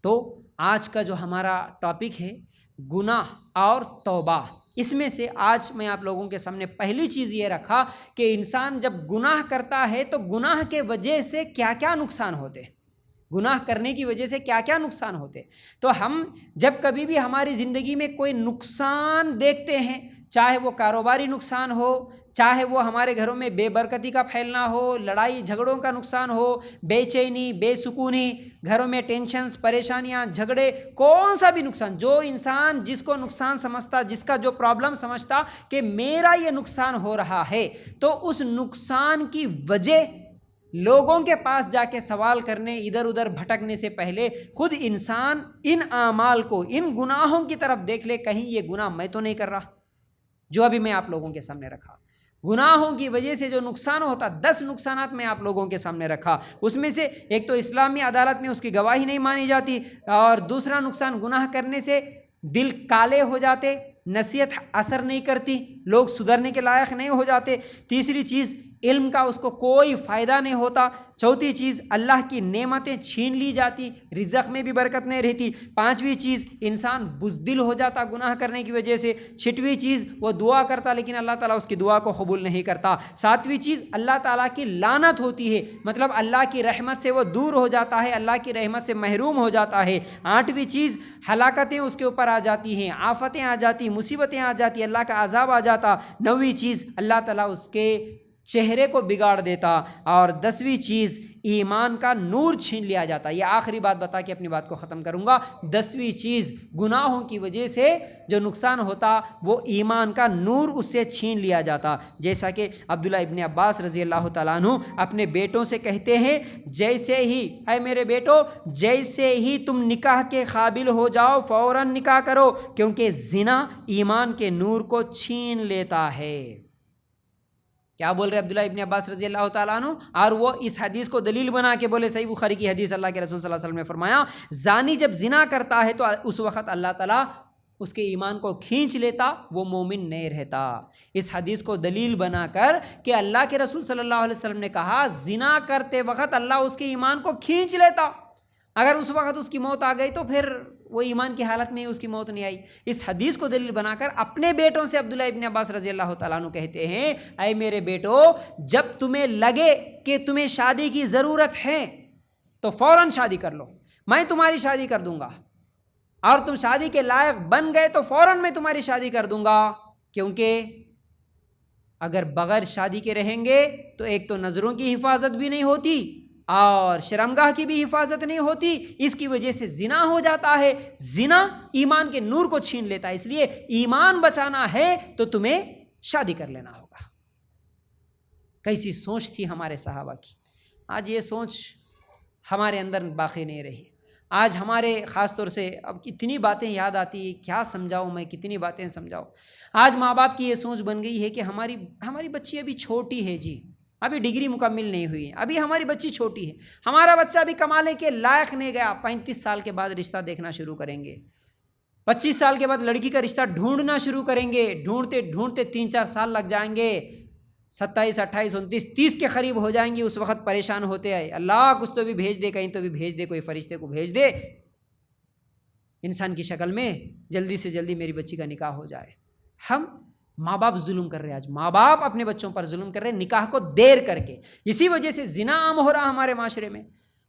تو آج کا جو ہمارا ٹاپک ہے گناہ اور توبہ، اس میں سے آج میں آپ لوگوں کے سامنے پہلی چیز یہ رکھا کہ انسان جب گناہ کرتا ہے تو گناہ کے وجہ سے کیا کیا نقصان ہوتے، گناہ کرنے کی وجہ سے کیا کیا نقصان ہوتے۔ تو ہم جب کبھی بھی ہماری زندگی میں کوئی نقصان دیکھتے ہیں، چاہے وہ کاروباری نقصان ہو، چاہے وہ ہمارے گھروں میں بے برکتی کا پھیلنا ہو، لڑائی جھگڑوں کا نقصان ہو، بے چینی، بے سکونی، گھروں میں ٹینشنز، پریشانیاں، جھگڑے، کون سا بھی نقصان، جو انسان جس کو نقصان سمجھتا، جس کا جو پرابلم سمجھتا کہ میرا یہ نقصان ہو رہا ہے، تو اس نقصان کی وجہ لوگوں کے پاس جا کے سوال کرنے، ادھر ادھر بھٹکنے سے پہلے خود انسان ان اعمال کو، ان گناہوں کی طرف دیکھ لے، کہیں یہ گناہ میں تو نہیں کر رہا جو ابھی میں آپ لوگوں کے سامنے رکھا۔ گناہوں کی وجہ سے جو نقصان ہوتا، 10 نقصانات میں آپ لوگوں کے سامنے رکھا۔ اس میں سے ایک تو اسلامی عدالت میں اس کی گواہی نہیں مانی جاتی، اور دوسرا نقصان گناہ کرنے سے دل کالے ہو جاتے، نصیحت اثر نہیں کرتی، لوگ سدھرنے کے لائق نہیں ہو جاتے۔ تیسری چیز علم کا اس کو کوئی فائدہ نہیں ہوتا۔ چوتھی چیز اللہ کی نعمتیں چھین لی جاتی، رزق میں بھی برکت نہیں رہتی۔ پانچویں چیز انسان بزدل ہو جاتا گناہ کرنے کی وجہ سے۔ چھٹویں چیز وہ دعا کرتا لیکن اللہ تعالیٰ اس کی دعا کو قبول نہیں کرتا۔ ساتویں چیز اللہ تعالیٰ کی لعنت ہوتی ہے، مطلب اللہ کی رحمت سے وہ دور ہو جاتا ہے، اللہ کی رحمت سے محروم ہو جاتا ہے۔ آٹھویں چیز ہلاکتیں اس کے اوپر آ جاتی ہیں، آفتیں آ جاتی، مصیبتیں آ جاتی، اللہ کا عذاب آ جاتا۔ نویں چیز اللہ تعالیٰ اس کے چہرے کو بگاڑ دیتا، اور 10ویں چیز ایمان کا نور چھین لیا جاتا۔ یہ آخری بات بتا کے اپنی بات کو ختم کروں گا۔ 10ویں چیز گناہوں کی وجہ سے جو نقصان ہوتا وہ ایمان کا نور اس سے چھین لیا جاتا، جیسا کہ عبداللہ ابن عباس رضی اللہ تعالیٰ عنہ اپنے بیٹوں سے کہتے ہیں، جیسے ہی اے میرے بیٹو، جیسے ہی تم نکاح کے قابل ہو جاؤ فوراً نکاح کرو، کیونکہ زنا ایمان کے نور کو چھین لیتا ہے۔ کیا بول رہے عبداللہ ابن عباس رضی اللہ تعالیٰ عنہ؟ اور وہ اس حدیث کو دلیل بنا کے بولے، صحیح بخاری کی حدیث، اللہ کے رسول صلی اللہ علیہ وسلم نے فرمایا، زانی جب زنا کرتا ہے تو اس وقت اللہ تعالیٰ اس کے ایمان کو کھینچ لیتا، وہ مومن نہیں رہتا۔ اس حدیث کو دلیل بنا کر کہ اللہ کے رسول صلی اللہ علیہ وسلم نے کہا زنا کرتے وقت اللہ اس کے ایمان کو کھینچ لیتا، اگر اس وقت اس کی موت آ گئی تو پھر وہ ایمان کی حالت میں اس کی موت نہیں آئی۔ اس حدیث کو دلیل بنا کر اپنے بیٹوں سے عبداللہ ابن عباس رضی اللہ تعالیٰ عنہ کہتے ہیں، اے میرے بیٹو، جب تمہیں لگے کہ تمہیں شادی کی ضرورت ہے تو فوراً شادی کر لو، میں تمہاری شادی کر دوں گا، اور تم شادی کے لائق بن گئے تو فوراً میں تمہاری شادی کر دوں گا، کیونکہ اگر بغیر شادی کے رہیں گے تو ایک تو نظروں کی حفاظت بھی نہیں ہوتی اور شرمگاہ کی بھی حفاظت نہیں ہوتی، اس کی وجہ سے زنا ہو جاتا ہے۔ زنا ایمان کے نور کو چھین لیتا ہے، اس لیے ایمان بچانا ہے تو تمہیں شادی کر لینا ہوگا۔ کیسی سوچ تھی ہمارے صحابہ کی، آج یہ سوچ ہمارے اندر باقی نہیں رہی۔ آج ہمارے خاص طور سے اب اتنی باتیں یاد آتی، کیا سمجھاؤں میں، کتنی باتیں سمجھاؤں۔ آج ماں باپ کی یہ سوچ بن گئی ہے کہ ہماری بچی ابھی چھوٹی ہے جی، ابھی ڈگری مکمل نہیں ہوئی ہے، ابھی ہماری بچی چھوٹی ہے، ہمارا بچہ ابھی کمانے کے لائق نہیں گیا، 35 سال کے بعد رشتہ دیکھنا شروع کریں گے، 25 سال کے بعد لڑکی کا رشتہ ڈھونڈنا شروع کریں گے، ڈھونڈتے ڈھونڈتے 3-4 سال لگ جائیں گے، 27, 28, 29, 30 کے قریب ہو جائیں گے، اس وقت پریشان ہوتے ہیں، اللہ کچھ تو بھی بھیج دے، کہیں تو بھی بھیج دے، کوئی فرشتے کو بھیج دے انسان کی شکل میں، جلدی سے جلدی میری بچی کا نکاح ہو جائے۔ ہم ماں باپ ظلم کر رہے ہیں، آج ماں باپ اپنے بچوں پر ظلم کر رہے ہیں نکاح کو دیر کر کے، اسی وجہ سے زنا عام ہو رہا ہمارے معاشرے میں۔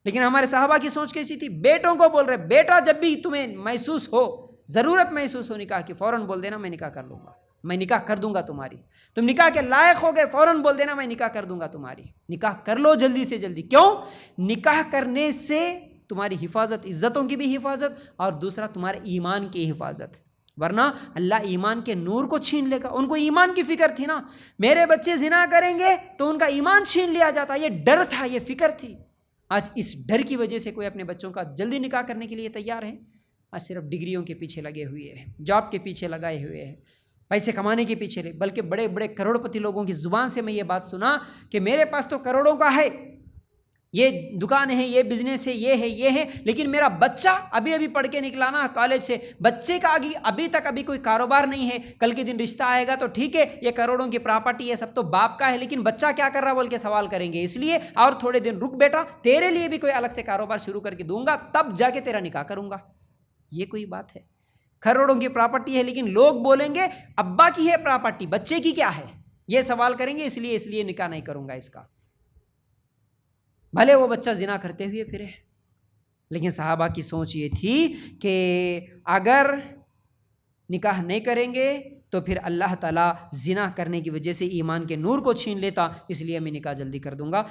لیکن ہمارے صحابہ کی سوچ کیسی تھی؟ بیٹوں کو بول رہے، بیٹا جب بھی تمہیں محسوس ہو، ضرورت محسوس ہو نکاح کی، فوراً بول دینا میں نکاح کر لوں گا، میں نکاح کر دوں گا تمہاری، تم نکاح کے لائق ہو گئے، فوراً بول دینا میں نکاح کر دوں گا تمہاری، نکاح کر لو جلدی سے جلدی۔ کیوں؟ نکاح کرنے سے تمہاری حفاظت، عزتوں کی بھی حفاظت، اور دوسرا تمہارے ایمان کی حفاظت، ورنہ اللہ ایمان کے نور کو چھین لے گا۔ ان کو ایمان کی فکر تھی نا، میرے بچے زنا کریں گے تو ان کا ایمان چھین لیا جاتا، یہ ڈر تھا، یہ فکر تھی۔ آج اس ڈر کی وجہ سے کوئی اپنے بچوں کا جلدی نکاح کرنے کے لیے تیار ہے؟ آج صرف ڈگریوں کے پیچھے لگے ہوئے ہیں، جاب کے پیچھے لگائے ہوئے ہیں، پیسے کمانے کے پیچھے لے، بلکہ بڑے بڑے کروڑ پتی لوگوں کی زبان سے میں یہ بات سنا کہ میرے پاس تو کروڑوں کا ہے، یہ دکان ہے، یہ بزنس ہے، یہ ہے، لیکن میرا بچہ ابھی پڑھ کے نکلا نا کالج سے، بچے کا ابھی تک کوئی کاروبار نہیں ہے، کل کے دن رشتہ آئے گا تو ٹھیک ہے یہ کروڑوں کی پراپرٹی ہے، سب تو باپ کا ہے، لیکن بچہ کیا کر رہا بول کے سوال کریں گے، اس لیے اور تھوڑے دن رک بیٹا، تیرے لیے بھی کوئی الگ سے کاروبار شروع کر کے دوں گا، تب جا کے تیرا نکاح کروں گا۔ یہ کوئی بات ہے؟ کروڑوں کی پراپرٹی ہے لیکن لوگ بولیں گے ابا کی ہے پراپرٹی، بچے کی کیا ہے، یہ سوال کریں گے، اس لیے نکاح نہیں کروں گا اس کا، بھلے وہ بچہ زنا کرتے ہوئے پھرے۔ لیکن صحابہ کی سوچ یہ تھی کہ اگر نکاح نہیں کریں گے تو پھر اللہ تعالیٰ زنا کرنے کی وجہ سے ایمان کے نور کو چھین لیتا، اس لیے میں نکاح جلدی کر دوں گا۔